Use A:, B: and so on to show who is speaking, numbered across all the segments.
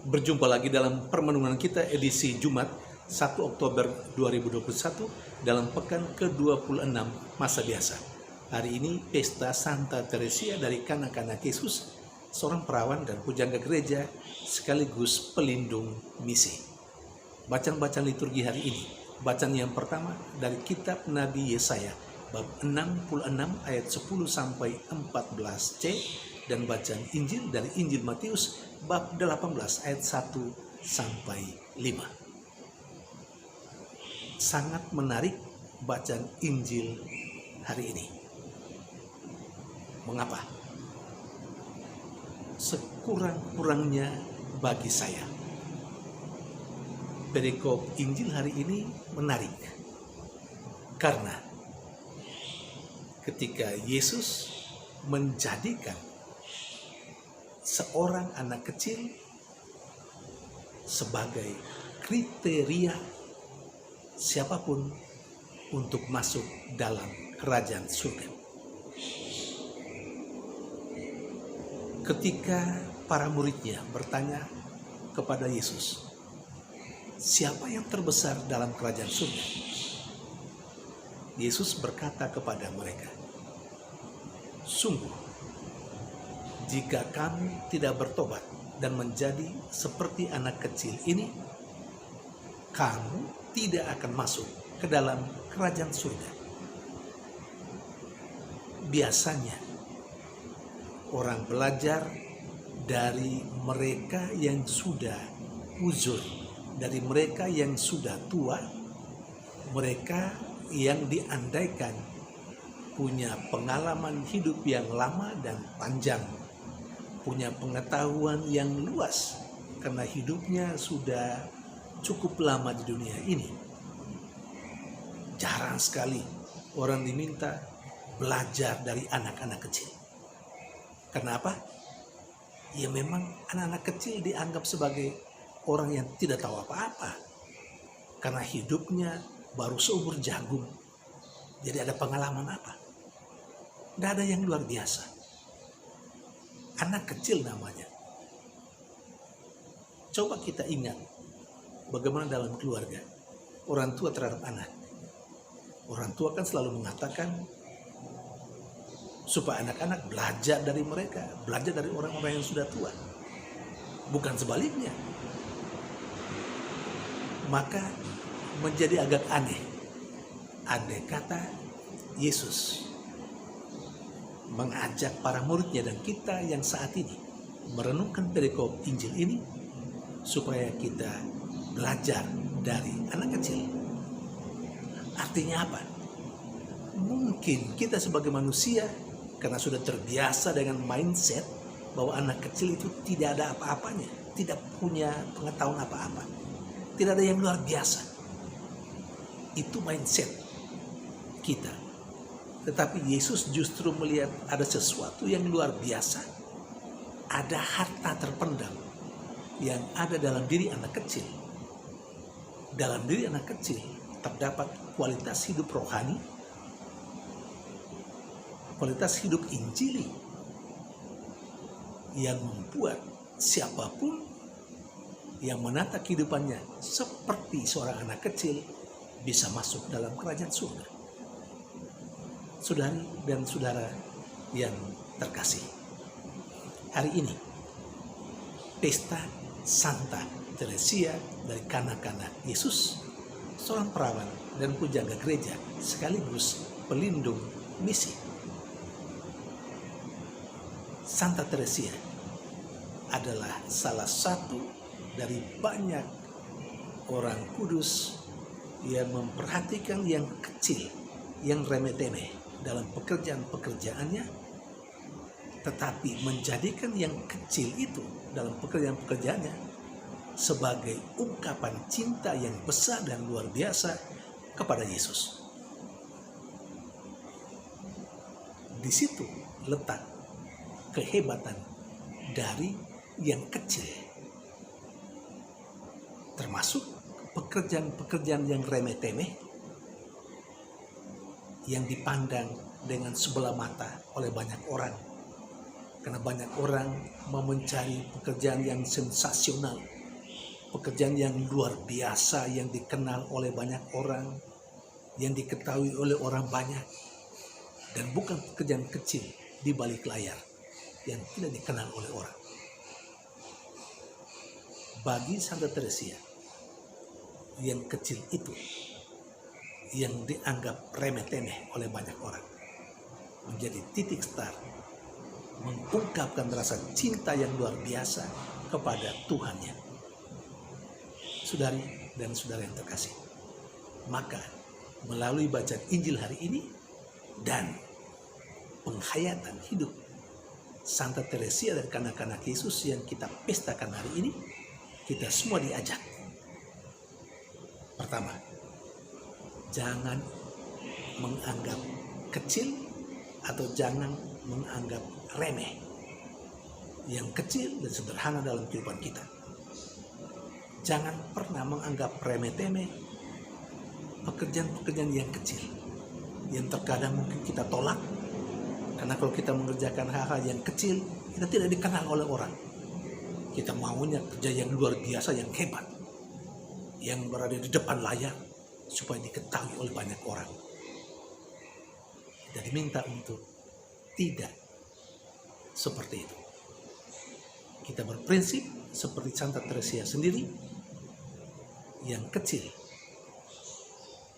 A: Berjumpa lagi dalam permenungan kita edisi Jumat 1 Oktober 2021 dalam pekan ke-26 masa biasa. Hari ini pesta Santa Teresia dari kanak-kanak Yesus, seorang perawan dan pujangga gereja sekaligus pelindung misi. Bacaan-bacaan liturgi hari ini, bacaan yang pertama dari kitab Nabi Yesaya bab 66 ayat 10 sampai 14c dan bacaan Injil dari Injil Matius bab 18 ayat 1 sampai 5. Sangat menarik bacaan Injil hari ini. Mengapa? Sekurang-kurangnya bagi saya, perikop Injil hari ini menarik karena ketika Yesus menjadikan seorang anak kecil sebagai kriteria siapapun untuk masuk dalam kerajaan surga. Ketika para muridnya bertanya kepada Yesus, siapa yang terbesar dalam kerajaan surga? Yesus berkata kepada mereka, sungguh, jika kamu tidak bertobat dan menjadi seperti anak kecil ini, kamu tidak akan masuk ke dalam kerajaan surga. Biasanya, orang belajar dari mereka yang sudah uzur, dari mereka yang sudah tua, mereka yang diandaikan punya pengalaman hidup yang lama dan panjang, punya pengetahuan yang luas karena hidupnya sudah cukup lama di dunia ini. Jarang sekali orang diminta belajar dari anak-anak kecil. Kenapa? Ya memang anak-anak kecil dianggap sebagai orang yang tidak tahu apa-apa karena hidupnya baru seumur jagung. Jadi ada pengalaman apa? Tidak ada yang luar biasa. Anak kecil namanya. Coba kita ingat bagaimana dalam keluarga orang tua terhadap anak. Orang tua kan selalu mengatakan supaya anak-anak belajar dari mereka, belajar dari orang-orang yang sudah tua. Bukan sebaliknya. Maka menjadi agak aneh. Andai kata Yesus mengajak para muridnya dan kita yang saat ini merenungkan perikop Injil ini supaya kita belajar dari anak kecil. Artinya apa? Mungkin kita sebagai manusia karena sudah terbiasa dengan mindset bahwa anak kecil itu tidak ada apa-apanya, tidak punya pengetahuan apa-apa, tidak ada yang luar biasa. Itu mindset kita. Tetapi Yesus justru melihat ada sesuatu yang luar biasa. Ada harta terpendam yang ada dalam diri anak kecil. Dalam diri anak kecil terdapat kualitas hidup rohani, kualitas hidup injili yang membuat siapapun yang menata kehidupannya seperti seorang anak kecil bisa masuk dalam kerajaan surga. Saudari dan saudara yang terkasih, hari ini pesta Santa Teresia dari kanak-kanak Yesus, seorang perawan dan pujangga gereja sekaligus pelindung misi. Santa Teresia adalah salah satu dari banyak orang kudus yang memperhatikan yang kecil, yang remeh-temeh dalam pekerjaan-pekerjaannya, tetapi menjadikan yang kecil itu dalam pekerjaan-pekerjaannya sebagai ungkapan cinta yang besar dan luar biasa kepada Yesus. Di situ letak kehebatan dari yang kecil, termasuk pekerjaan-pekerjaan yang remeh-temeh yang dipandang dengan sebelah mata oleh banyak orang. Karena banyak orang mau mencari pekerjaan yang sensasional, pekerjaan yang luar biasa yang dikenal oleh banyak orang, yang diketahui oleh orang banyak, dan bukan pekerjaan kecil di balik layar yang tidak dikenal oleh orang. Bagi Santa Teresia, yang kecil itu, yang dianggap remeh-temeh oleh banyak orang, menjadi titik start mengungkapkan rasa cinta yang luar biasa kepada Tuhannya. Saudari dan saudara yang terkasih, maka melalui bacaan Injil hari ini dan penghayatan hidup Santa Teresia dan kanak-kanak Yesus yang kita pestakan hari ini, kita semua diajak. Pertama, jangan menganggap kecil atau jangan menganggap remeh yang kecil dan sederhana dalam kehidupan kita. Jangan pernah menganggap remeh-temeh pekerjaan-pekerjaan yang kecil, yang terkadang mungkin kita tolak, karena kalau kita mengerjakan hal-hal yang kecil, kita tidak dikenal oleh orang. Kita maunya kerja yang luar biasa, yang hebat, yang berada di depan layar, supaya diketahui oleh banyak orang. Kita diminta untuk tidak seperti itu. Kita berprinsip seperti Santa Teresia sendiri, yang kecil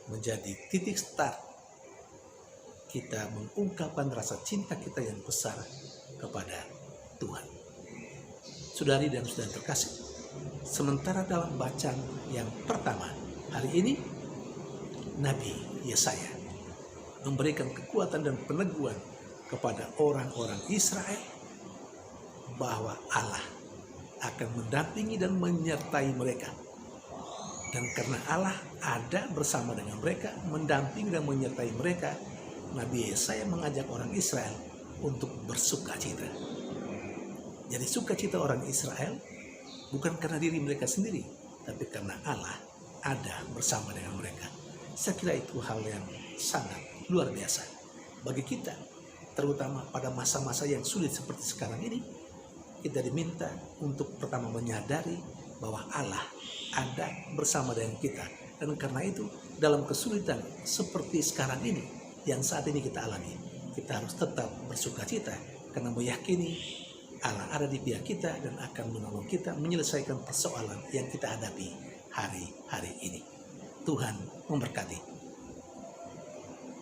A: menjadi titik start kita mengungkapkan rasa cinta kita yang besar kepada Tuhan. Saudari dan saudara terkasih, sementara dalam bacaan yang pertama hari ini, Nabi Yesaya memberikan kekuatan dan peneguhan kepada orang-orang Israel bahwa Allah akan mendampingi dan menyertai mereka. Dan karena Allah ada bersama dengan mereka, mendampingi dan menyertai mereka, Nabi Yesaya mengajak orang Israel untuk bersukacita. Jadi sukacita orang Israel bukan karena diri mereka sendiri, tapi karena Allah ada bersama dengan mereka. Saya kira itu hal yang sangat luar biasa bagi kita, terutama pada masa-masa yang sulit seperti sekarang ini. Kita diminta untuk pertama menyadari bahwa Allah ada bersama dengan kita. Dan karena itu dalam kesulitan seperti sekarang ini yang saat ini kita alami, kita harus tetap bersukacita karena meyakini Allah ada di pihak kita dan akan menolong kita menyelesaikan persoalan yang kita hadapi hari-hari ini. Tuhan memberkati.